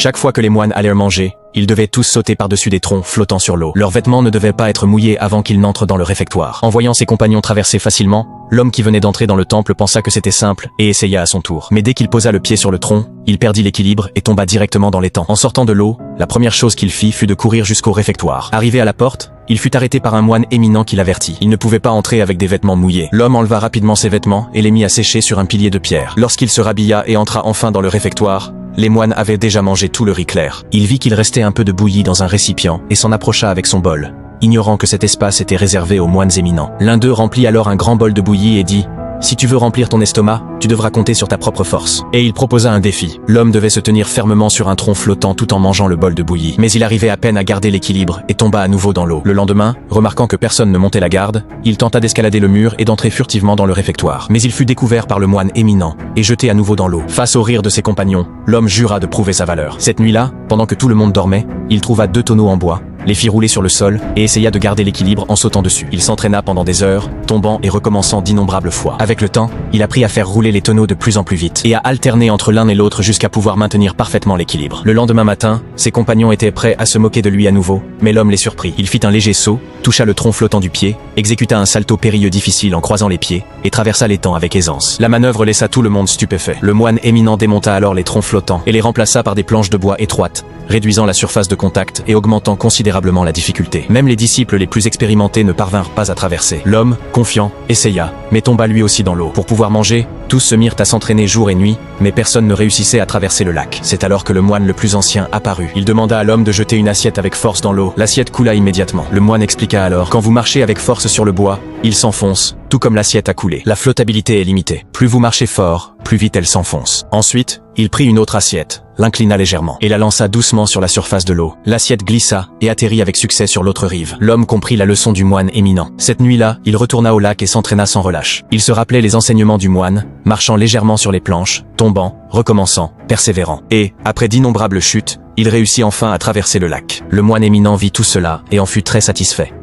Chaque fois que les moines allaient manger, ils devaient tous sauter par-dessus des troncs flottant sur l'eau. Leurs vêtements ne devaient pas être mouillés avant qu'ils n'entrent dans le réfectoire. En voyant ses compagnons traverser facilement, l'homme qui venait d'entrer dans le temple pensa que c'était simple et essaya à son tour. Mais dès qu'il posa le pied sur le tronc, il perdit l'équilibre et tomba directement dans l'étang. En sortant de l'eau, la première chose qu'il fit fut de courir jusqu'au réfectoire. Arrivé à la porte, il fut arrêté par un moine éminent qui l'avertit. Il ne pouvait pas entrer avec des vêtements mouillés. L'homme enleva rapidement ses vêtements et les mit à sécher sur un pilier de pierre. Lorsqu'il se rhabilla et entra enfin dans le réfectoire, les moines avaient déjà mangé tout le riz clair. Il vit qu'il restait un peu de bouillie dans un récipient et s'en approcha avec son bol, ignorant que cet espace était réservé aux moines éminents. L'un d'eux remplit alors un grand bol de bouillie et dit: « Si tu veux remplir ton estomac, tu devras compter sur ta propre force. » Et il proposa un défi. L'homme devait se tenir fermement sur un tronc flottant tout en mangeant le bol de bouillie. Mais il arrivait à peine à garder l'équilibre et tomba à nouveau dans l'eau. Le lendemain, remarquant que personne ne montait la garde, il tenta d'escalader le mur et d'entrer furtivement dans le réfectoire. Mais il fut découvert par le moine éminent et jeté à nouveau dans l'eau. Face au rire de ses compagnons, l'homme jura de prouver sa valeur. Cette nuit-là, pendant que tout le monde dormait, il trouva 2 tonneaux en bois, les fit rouler sur le sol et essaya de garder l'équilibre en sautant dessus. Il s'entraîna pendant des heures, tombant et recommençant d'innombrables fois. Avec le temps, il apprit à faire rouler les tonneaux de plus en plus vite et à alterner entre l'un et l'autre jusqu'à pouvoir maintenir parfaitement l'équilibre. Le lendemain matin, ses compagnons étaient prêts à se moquer de lui à nouveau, mais l'homme les surprit. Il fit un léger saut, toucha le tronc flottant du pied, exécuta un salto périlleux difficile en croisant les pieds et traversa l'étang avec aisance. La manœuvre laissa tout le monde stupéfait. Le moine éminent démonta alors les troncs flottants et les remplaça par des planches de bois étroites, réduisant la surface de contact et augmentant considérablement la difficulté. Même les disciples les plus expérimentés ne parvinrent pas à traverser. L'homme, confiant, essaya, mais tomba lui aussi dans l'eau. Pour pouvoir manger, tous se mirent à s'entraîner jour et nuit, mais personne ne réussissait à traverser le lac. C'est alors que le moine le plus ancien apparut. Il demanda à l'homme de jeter une assiette avec force dans l'eau. L'assiette coula immédiatement. Le moine expliqua alors: « Quand vous marchez avec force sur le bois, il s'enfonce, tout comme l'assiette a coulé. La flottabilité est limitée. Plus vous marchez fort, plus vite elle s'enfonce. » Ensuite, il prit une autre assiette, l'inclina légèrement et la lança doucement sur la surface de l'eau. L'assiette glissa et atterrit avec succès sur l'autre rive. L'homme comprit la leçon du moine éminent. Cette nuit-là, il retourna au lac et s'entraîna sans relâche. Il se rappelait les enseignements du moine, marchant légèrement sur les planches, tombant, recommençant, persévérant. Et, après d'innombrables chutes, il réussit enfin à traverser le lac. Le moine éminent vit tout cela et en fut très satisfait.